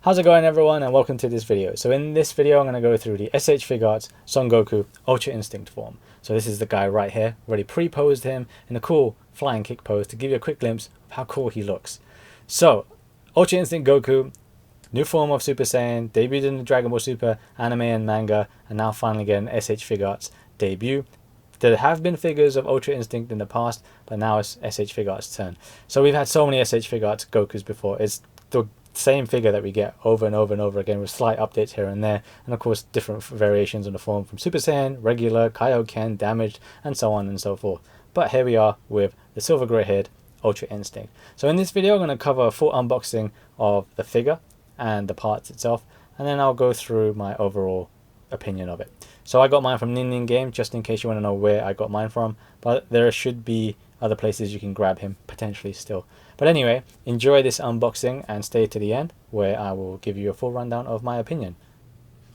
How's it going, everyone, and welcome to this video. So in this video I'm going to go through the S.H.Figuarts Son Goku Ultra Instinct form. So this is the guy right here. Already pre-posed him in a cool flying kick pose to give you a quick glimpse of how cool he looks. So Ultra Instinct Goku, new form of Super Saiyan, debuted in the Dragon Ball Super anime and manga, and now finally getting S.H.Figuarts debut. There have been figures of Ultra Instinct in the past, but now it's S.H.Figuarts' turn. So we've had so many S.H.Figuarts Gokus before. It's the same figure that we get over and over and over again with slight updates here and there, and of course different variations on the form from Super Saiyan, regular, Kaioken, damaged, and so on and so forth. But here we are with the silver grey haired Ultra Instinct. So in this video I'm going to cover a full unboxing of the figure and the parts itself, and then I'll go through my overall opinion of it. So I got mine from Nin Game, just in case you want to know where I got mine from, but there should be other places you can grab him potentially still. But anyway, enjoy this unboxing and stay to the end, where I will give you a full rundown of my opinion.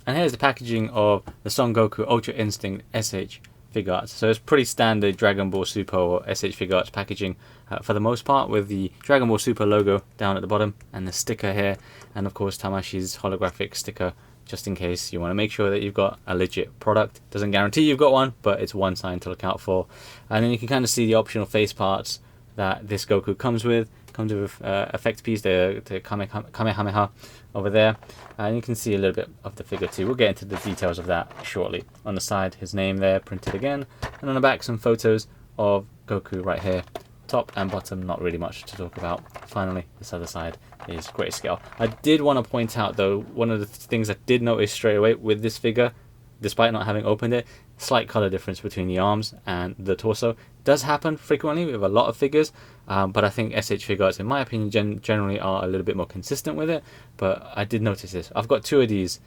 And here's the packaging of the Son Goku Ultra Instinct S.H.Figuarts. So it's pretty standard Dragon Ball Super or S.H.Figuarts packaging for the most part, with the Dragon Ball Super logo down at the bottom and the sticker here, and of course Tamashi's holographic sticker, just in case you want to make sure that you've got a legit product. Doesn't guarantee you've got one, but it's one sign to look out for. And then you can kind of see the optional face parts that this Goku comes with. Comes with effect piece, the Kamehameha over there, and you can see a little bit of the figure too. We'll get into the details of that shortly. On the side, his name there printed again, and on the back some photos of Goku right here. Top and bottom, not really much to talk about. Finally, this other side is grayscale. I did want to point out though, one of the things I did notice straight away with this figure, despite not having opened it, slight color difference between the arms and the torso. Does happen frequently with a lot of figures, but I think S.H.Figuarts, in my opinion, generally are a little bit more consistent with it. But I did notice this. I've got two of these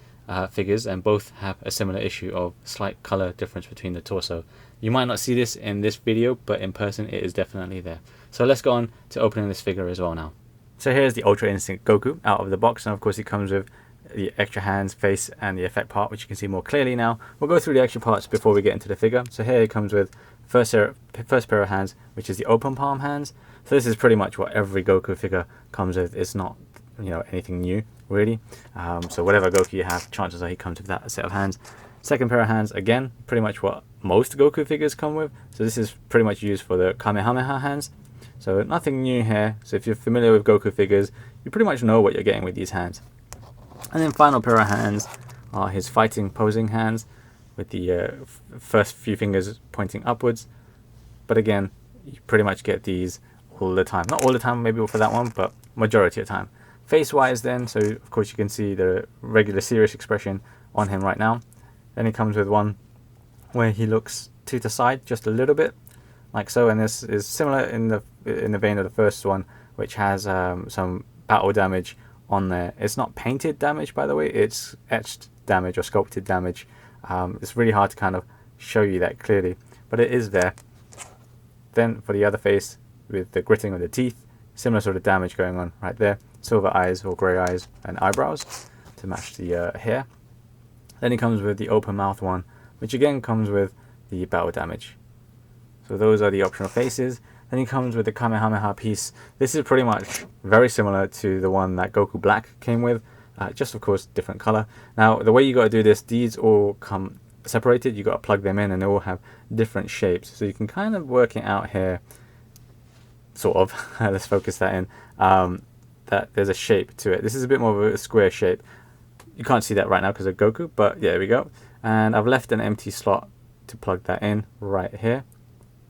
figures, and both have a similar issue of slight color difference between the torso. You might not see this in this video, but in person it is definitely there. So let's go on to opening this figure as well now. So here's the Ultra Instinct Goku out of the box, and of course it comes with the extra hands, face, and the effect part, which you can see more clearly now. We'll go through the extra parts before we get into the figure. So here it comes with first pair of hands, which is the open palm hands. So this is pretty much what every Goku figure comes with. It's not, anything new really. So whatever Goku you have, chances are he comes with that set of hands. Second pair of hands, again, pretty much what most Goku figures come with. So this is pretty much used for the Kamehameha hands. So nothing new here. So if you're familiar with Goku figures, you pretty much know what you're getting with these hands. And then final pair of hands are his fighting posing hands, with the first few fingers pointing upwards. But again, you pretty much get these all the time. Not all the time, maybe for that one, but majority of the time. Face wise then, so of course you can see the regular serious expression on him right now. Then he comes with one where he looks to the side just a little bit, like so, and this is similar in the vein of the first one, which has some battle damage on there. It's not painted damage, by the way, it's etched damage or sculpted damage. It's really hard to kind of show you that clearly, but it is there. Then for the other face, with the gritting of the teeth, similar sort of damage going on right there. Silver eyes or grey eyes and eyebrows to match the hair. Then he comes with the open mouth one, which again comes with the battle damage. So those are the optional faces. Then he comes with the Kamehameha piece. This is pretty much very similar to the one that Goku Black came with, just of course different color. Now the way you got to do this, these all come separated. You got to plug them in, and they all have different shapes. So you can kind of work it out here, sort of. Let's focus that in. That there's a shape to it. This is a bit more of a square shape. You can't see that right now because of Goku, but yeah, there we go. And I've left an empty slot to plug that in right here.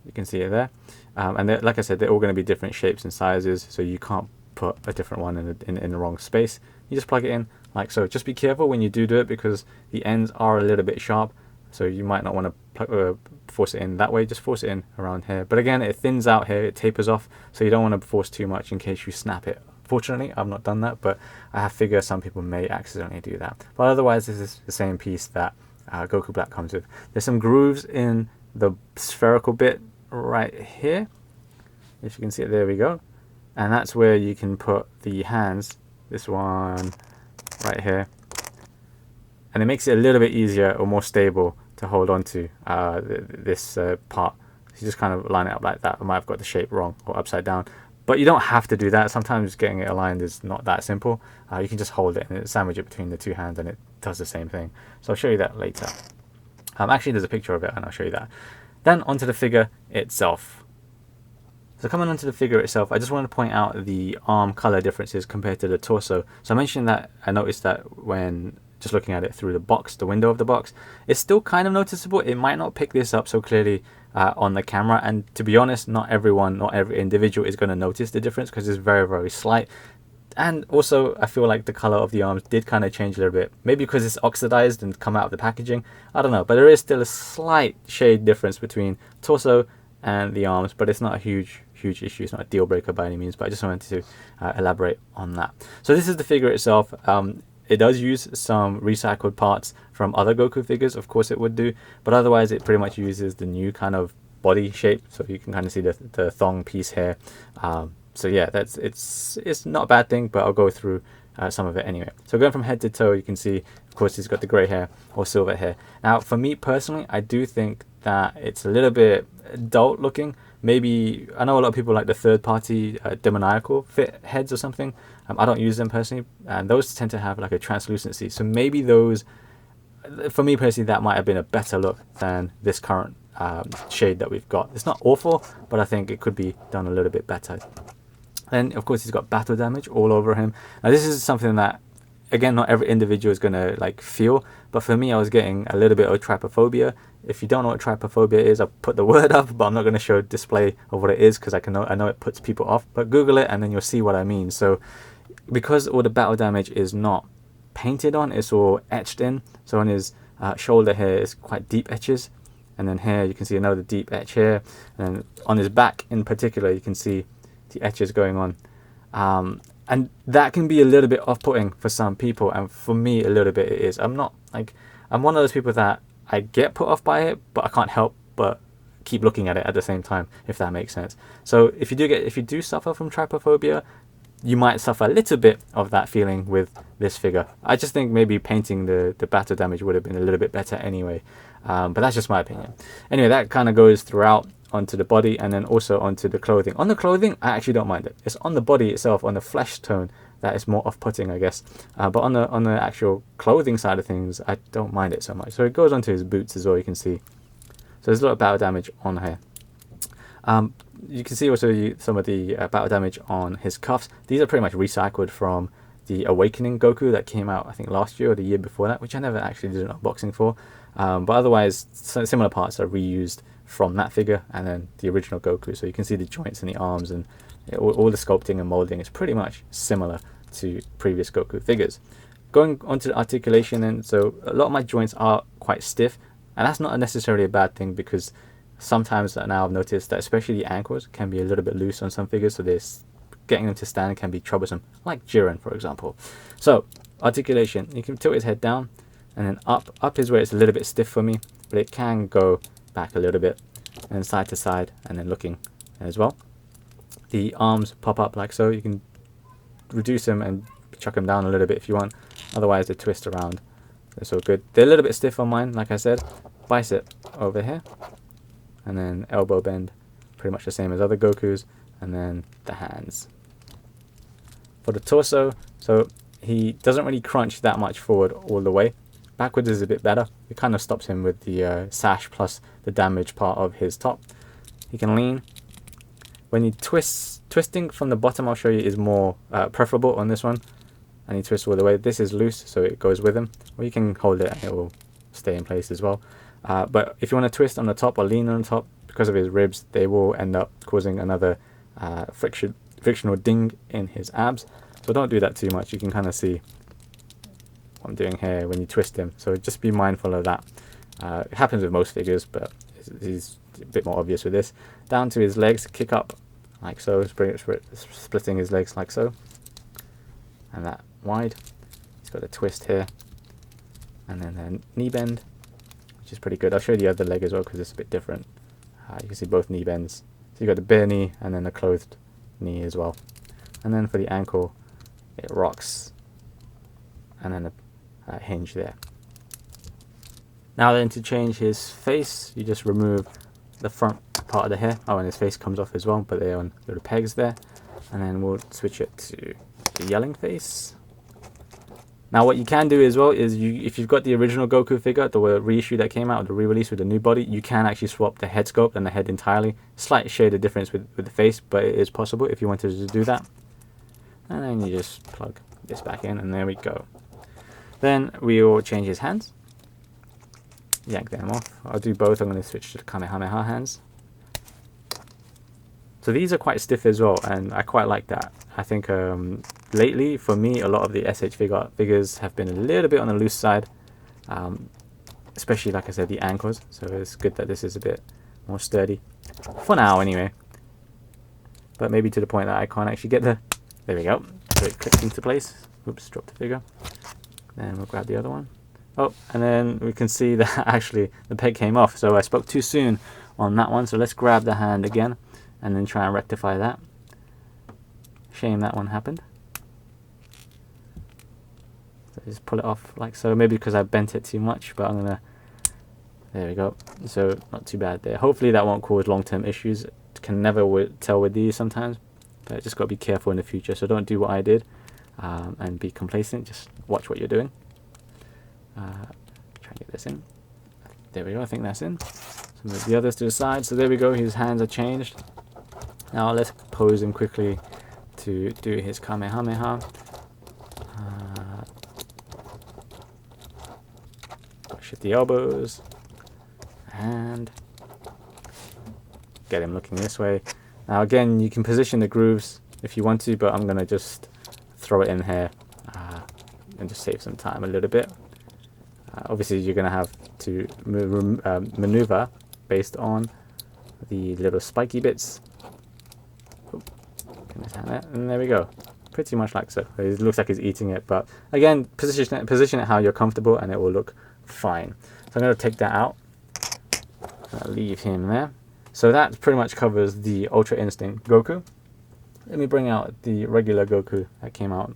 You can see it there. And like I said, they're all going to be different shapes and sizes, so you can't put a different one in the wrong space. You just plug it in like so. Just be careful when you do it, because the ends are a little bit sharp, so you might not want to force it in that way. Just force it in around here. But again, it thins out here, it tapers off, so you don't want to force too much in case you snap it. Fortunately, I've not done that, but I figure some people may accidentally do that. But otherwise, this is the same piece that Goku Black comes with. There's some grooves in the spherical bit right here, if you can see it. There we go. And that's where you can put the hands, this one right here, and it makes it a little bit easier or more stable to hold on to this part. So you just kind of line it up like that. I might have got the shape wrong or upside down, But you don't have to do that. Sometimes getting it aligned is not that simple. You can just hold it and sandwich it between the two hands and it does the same thing. So I'll show you that later. Actually, there's a picture of it and I'll show you that. Then onto the figure itself. So coming onto the figure itself, I just want to point out the arm color differences compared to the torso. So I mentioned that I noticed that when just looking at it through the box, the window of the box, it's still kind of noticeable. It might not pick this up so clearly on the camera, and to be honest, not every individual is going to notice the difference because it's very, very slight. And also, I feel like the color of the arms did kind of change a little bit. Maybe because it's oxidized and come out of the packaging. I don't know, but there is still a slight shade difference between torso and the arms, but it's not a huge issue. It's not a deal breaker by any means, but I just wanted to elaborate on that. So this is the figure itself. It does use some recycled parts from other Goku figures, of course it would do, but otherwise it pretty much uses the new kind of body shape. So you can kind of see the thong piece here. So yeah, it's not a bad thing, but I'll go through some of it anyway. So going from head to toe, you can see, of course, he's got the grey hair or silver hair. Now, for me personally, I do think that it's a little bit adult looking. Maybe, I know a lot of people like the third-party demoniacal fit heads or something. I don't use them personally, and those tend to have like a translucency. So maybe those, for me personally, that might have been a better look than this current shade that we've got. It's not awful, but I think it could be done a little bit better. And of course, he's got battle damage all over him. Now, this is something that, again, not every individual is going to like feel, but for me, I was getting a little bit of trypophobia. If you don't know what trypophobia is, I'll put the word up, but I'm not going to show a display of what it is because I know it puts people off. But Google it and then you'll see what I mean. So because all the battle damage is not painted on, it's all etched in. So on his shoulder here is quite deep etches, and then here you can see another deep etch here, and on his back in particular you can see the etches going on. And that can be a little bit off-putting for some people, and for me a little bit it is. I'm one of those people that I get put off by it, but I can't help but keep looking at it at the same time, if that makes sense. So if you do suffer from trypophobia, you might suffer a little bit of that feeling with this figure. I just think maybe painting the battle damage would have been a little bit better anyway, but that's just my opinion. Anyway, that kind of goes throughout onto the body and then also onto the clothing. On the clothing, I actually don't mind it. It's on the body itself, on the flesh tone, that is more off-putting, I guess. But on the actual clothing side of things, I don't mind it so much. So it goes onto his boots as well, you can see. So there's a lot of battle damage on here. You can see also some of the battle damage on his cuffs. These are pretty much recycled from the Awakening Goku that came out, I think, last year or the year before that, which I never actually did an unboxing for. But otherwise, similar parts are reused from that figure and then the original Goku. So you can see the joints in the arms and all the sculpting and molding is pretty much similar to previous Goku figures. Going on to the articulation, and so a lot of my joints are quite stiff, and that's not necessarily a bad thing because sometimes now I've noticed that especially the ankles can be a little bit loose on some figures, so getting them to stand can be troublesome, like Jiren, for example. So articulation, you can tilt his head down and then up is where it's a little bit stiff for me, but it can go back a little bit and side to side and then looking as well. The arms pop up like so. You can reduce them and chuck them down a little bit if you want, otherwise they twist around. That's all good. They're a little bit stiff on mine, like I said. Bicep over here and then elbow bend, pretty much the same as other Gokus, and then the hands. For the torso, so he doesn't really crunch that much forward all the way. Backwards is a bit better. It kind of stops him with the sash plus the damage part of his top. He can lean. When he twisting from the bottom, I'll show you, is more preferable on this one. And he twists all the way. This is loose, so it goes with him. Or you can hold it and it will stay in place as well. But if you want to twist on the top or lean on the top, because of his ribs, they will end up causing another frictional ding in his abs. So don't do that too much. You can kind of see what I'm doing here when you twist him. So just be mindful of that. It happens with most figures, but he's a bit more obvious with this. Down to his legs, kick up like so, splitting his legs like so. And that wide. He's got a twist here. And then a knee bend, which is pretty good. I'll show you the other leg as well because it's a bit different. You can see both knee bends. So you've got the bare knee and then the clothed knee as well. And then for the ankle, it rocks. And then a hinge there. Now then, to change his face, you just remove the front part of the hair. Oh, and his face comes off as well, but they're on little pegs there. And then we'll switch it to the yelling face. Now what you can do as well is, if you've got the original Goku figure, the reissue that came out, or the re-release with the new body, you can actually swap the head sculpt and the head entirely. Slight shade of difference with the face, but it is possible if you wanted to do that. And then you just plug this back in, and there we go. Then we will change his hands. Yank them off. I'll do both. I'm going to switch to the Kamehameha hands. So these are quite stiff as well, and I quite like that. I think lately, for me, a lot of the S.H. Figuarts figures have been a little bit on the loose side, especially, like I said, the ankles. So it's good that this is a bit more sturdy, for now anyway. But maybe to the point that I can't actually get there. There we go. So it clicks into place. Oops, dropped the figure. Then we'll grab the other one. Oh, and then we can see that actually the peg came off. So I spoke too soon on that one. So let's grab the hand again and then try and rectify that. Shame that one happened. So just pull it off like so. Maybe because I bent it too much, but I'm gonna. There we go. So not too bad there. Hopefully that won't cause long-term issues. Can never tell with these sometimes, but just got to be careful in the future. So don't do what I did and be complacent. Just watch what you're doing. Try and get this in. There we go. I think that's in. So move the others to the side. So there we go. His hands are changed. Now let's pose him quickly to do his Kamehameha. Shift the elbows and get him looking this way. Now again, you can position the grooves if you want to, but I'm going to just throw it in here and just save some time a little bit. Obviously you're going to have to maneuver based on the little spiky bits. And there we go. Pretty much like so. It looks like he's eating it, but again, position it how you're comfortable and it will look fine. So I'm going to take that out. I'll leave him there. So that pretty much covers the Ultra Instinct Goku. Let me bring out the regular Goku that came out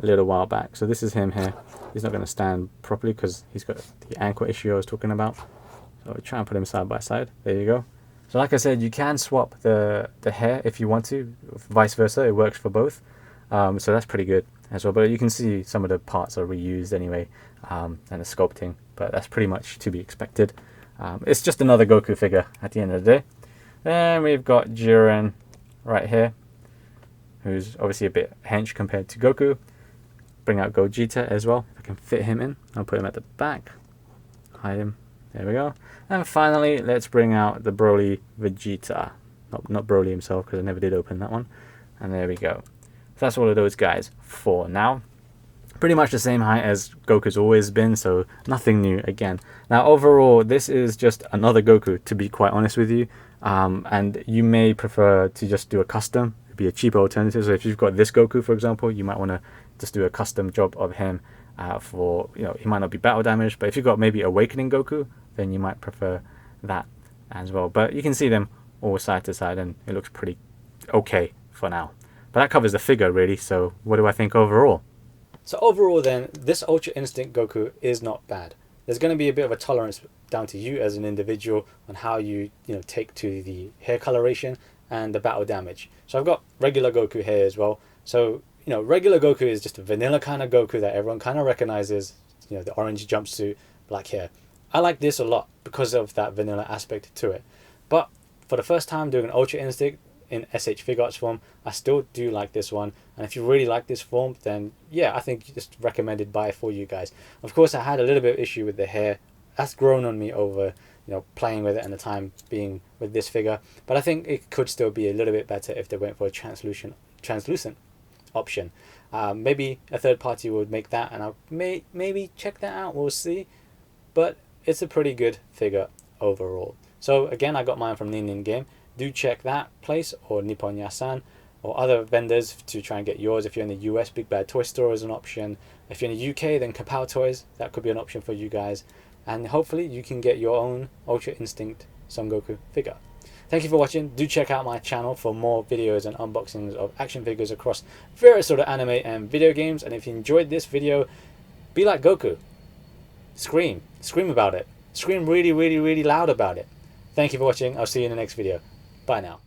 a little while back. So this is him here. He's not going to stand properly because he's got the ankle issue I was talking about. So I'll try and put him side by side. There you go. So like I said, you can swap the hair if you want to, vice versa. It works for both. So that's pretty good as well. But you can see some of the parts are reused anyway, and the sculpting. But that's pretty much to be expected. It's just another Goku figure at the end of the day. Then we've got Jiren right here, who's obviously a bit hench compared to Goku. Bring out Gogeta as well. If I can fit him in, I'll put him at the back. Hide him. There we go. And finally, let's bring out the Broly Vegeta. Not Broly himself, because I never did open that one. And there we go. So that's all of those guys for now. Pretty much the same height as Goku's always been, so nothing new again. Now overall, this is just another Goku, to be quite honest with you. And you may prefer to just do a custom. It'd be a cheaper alternative. So if you've got this Goku, for example, you might want to just do a custom job of him for, you know, he might not be battle damaged, but if you've got maybe Awakening Goku, then you might prefer that as well. But you can see them all side to side and it looks pretty okay for now. But that covers the figure really, so what do I think overall? So overall then, this Ultra Instinct Goku is not bad. There's going to be a bit of a tolerance down to you as an individual on how you take to the hair coloration and the battle damage. So I've got regular Goku here as well. So, regular Goku is just a vanilla kind of Goku that everyone kind of recognizes, the orange jumpsuit, black hair. I like this a lot because of that vanilla aspect to it. But for the first time doing an Ultra Instinct in S.H. Figuarts form, I still do like this one. And if you really like this form, then yeah, I think just recommended buy for you guys. Of course, I had a little bit of issue with the hair. That's grown on me over playing with it and the time being with this figure. But I think it could still be a little bit better if they went for a translucent option. Maybe a third party would make that, and I'll maybe check that out. We'll see. But it's a pretty good figure overall. So again, I got mine from Nin Game. Do check that place or Nippon Yasan or other vendors to try and get yours. If you're in the US, Big Bad Toy Store is an option. If you're in the UK, then Kapow Toys, that could be an option for you guys. And hopefully you can get your own Ultra Instinct Son Goku figure. Thank you for watching. Do check out my channel for more videos and unboxings of action figures across various sort of anime and video games. And if you enjoyed this video, be like Goku. Scream. Scream about it. Scream really, really, really loud about it. Thank you for watching. I'll see you in the next video. Bye now.